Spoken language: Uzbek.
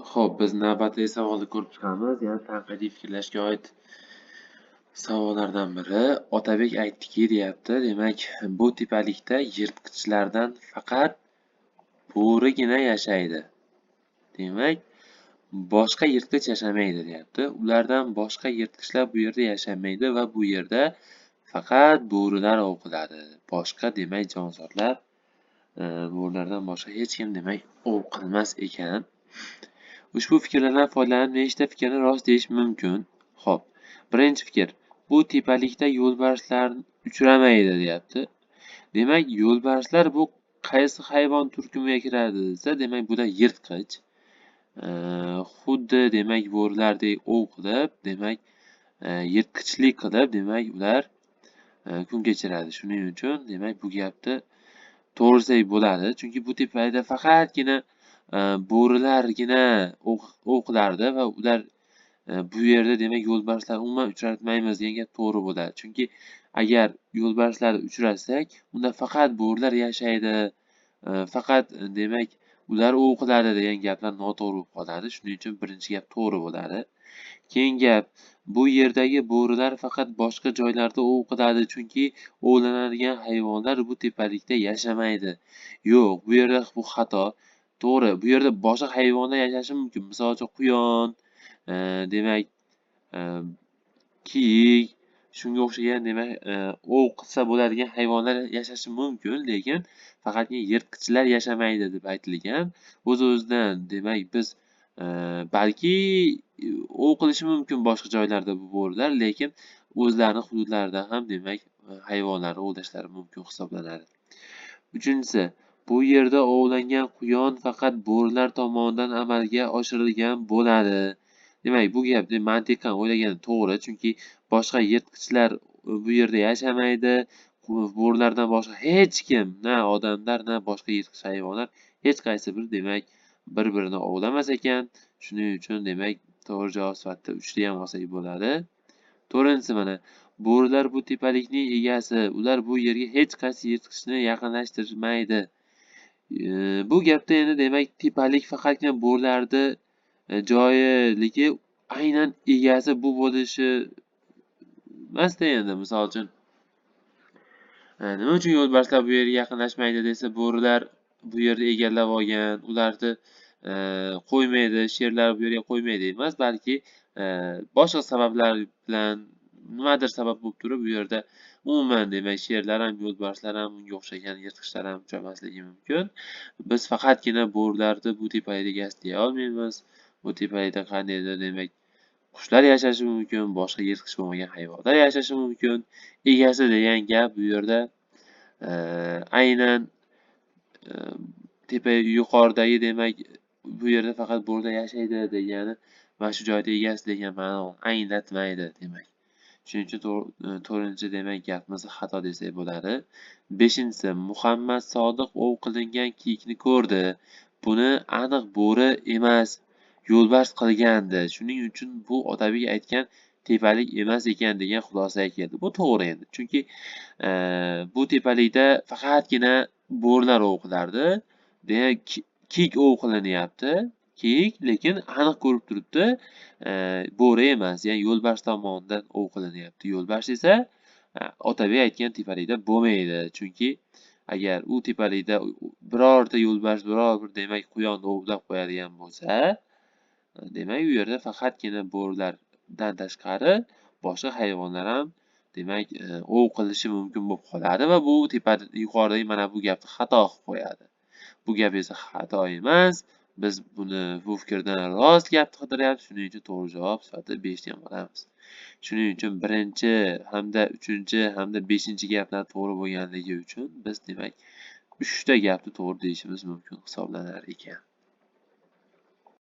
Xo'p, biz navbatdagi savolni ko'rib chiqamiz. Yana tanqidiy fikrlashga oid savollardan biri. Otabek aytdiki, deyapti, demak, bu tepalikda yirtqichlardan faqat bo'rigina yashaydi. Demak, boshqa yirtqich yashamaydi, deyapti. Ulardan boshqa yirtqichlar bu yerda yashamaydi va bu yerda faqat bo'rilar ov qiladi. Boshqa, demak, jonzotlar bo'rilardan boshqa hech kim, demak, ov qilmas ekan. Ushbu fikrlardan foydalanib nechta fikrni rost deyish mumkin? Xo'p, birinchi fikr. Bu tepalikda yo'lbarslar uchramaydi, deyapti. Demak, yo'lbarslar bu qaysi hayvon turkumiga kiradi desa, demak, bular yirtqich. Xuddi, demak, bo'rilardek ov qilib, demak, yirtqichlik qilib, demak, ular kun kechiradi. Shuning uchun, demak, bu gapni to'g'ri desak bo'ladi. Chunki bu tepalikda faqatgina bo'rilargina ov qilardi va ular bu yerda, demak, yo'lbarslarni umuman uchratmaymiz degan gap to'g'ri bo'ladi. Chunki agar yo'lbarslarni uchratsak, unda faqat bo'rilar yashaydi, faqat, demak, ular ov qiladi degan gaplar noto'g'ri bo'lib qoladi. Shuning uchun birinchi gap to'g'ri bo'ladi. Keyingi gap, bu yerdagi bo'rilar faqat boshqa joylarda ov qiladi, chunki ovlanadigan hayvonlar bu tepalikda yashamaydi. Yo'q, bu yerda bu xato. To'g'ri, bu yerda boshqa hayvonlar yashashi mumkin. Misol uchun quyon, demak, kiyik, shunga o'xshagan, demak, ov qilsa bo'ladigan hayvonlar yashashi mumkin, lekin faqatgina yirtqichlar yashamaydi deb aytilgan. O'z-o'zidan, demak, biz balki ov qilishi mumkin boshqa joylarda bu bo'rilar, lekin o'zlarini hududlarida ham, demak, hayvonlarni ovlashlari mumkin hisoblanadi. Uchinchisi, bu yerda ovlangan quyon faqat bo'rilar tomonidan amalga oshirilgan bo'ladi. Demak, bu gap mantiqan o'ylaganda to'g'ri, chunki boshqa yirtqichlar bu yerda yashamaydi. Bo'rilardan boshqa hech kim, na odamlar, na boshqa yirtqich hayvonlar hech qaysi bir, demak, bir-birini ovlamas ekan. Shuning uchun, demak, to'g'ri javob sifatida 3 ham olsak bo'ladi. To'rtinchisi mana, bo'rilar bu tepalikning egasi. Ular bu yerga hech qaysi yirtqichni yaqinlashtirmaydi. Bu gapda endi, demak, tepalik faqatgina bo'rilarni joyiligi aynan egasi bu bo'lishi emasda endi. Misol uchun, nima uchun yo'lbarslar bu yerga yaqinlashmaydi desa, bo'rilar bu yerni egallab olgan, ularni qo'ymaydi, sherlar bu yerga qo'ymaydi emas, balki boshqa sabablar bilan nimadir sabab bo'lib turib bu yerda umuman, demak, sherlar ham, yo'lbarslar ham, unga o'xshagan yirtqichlar ham uchramasligi mumkin. Biz faqatgina bo'rilarni bu tepalikda egasi deya olmaymiz. Bu tepalikda qandaydir, demak, qushlar yashashi mumkin, boshqa yirtqich bo'lmagan hayvonlar yashashi mumkin. Egasi degan gap bu yerda aynan tepa yuqoridagi, demak, bu yerda faqat bo'rilar yashaydi degani mana shu joyda egasi degan ma'noni anglatmaydi, demak. Shuning uchun to'rtinchi, demak, gapimizni xato desak bo'ladi. Beshinchisi, Muhammad Sodiq ov qilingan kiyikni ko'rdi. Buni aniq bo'ri emas, yo'lbars qilgandi. Shuning uchun bu Otabek aytgan tepalik emas ekan degan xulosaga keldi. Bu to'g'ri endi. Chunki bu tepalikda faqatgina bo'rilar ov qilardi. Demak, kiyik ov qilinyapti. Kiyik, lekin aniq ko'rib turibdi, bo'ri emas, ya'ni yo'lbars tomonidan ov qilinyapti. Yo'lbars esa Otabek aytgan tepalikda bo'lmaydi. Chunki agar u tepalikda birorta yo'lbars, biror bir, demak, quyonni ovlab qo'yadigan bo'lsa, demak, u yerda faqatgina bo'rilardan tashqari boshqa hayvonlar ham, demak, ov qilishi mumkin bo'lib qoladi va bu yuqoridagi mana bu gapni xato qilib qo'yadi. Bu gap esa xato emas. Biz bu fikrdan rost gapni qidiryapmiz. Shuning uchun to'g'ri javob sifatida 5 ham olamiz. Shuning uchun birinchi hamda 3-chi hamda 5-chi gaplar to'g'ri bo'lganligi uchun biz, demak, 3 ta gapni to'g'ri deyishimiz mumkin hisoblanar ekan.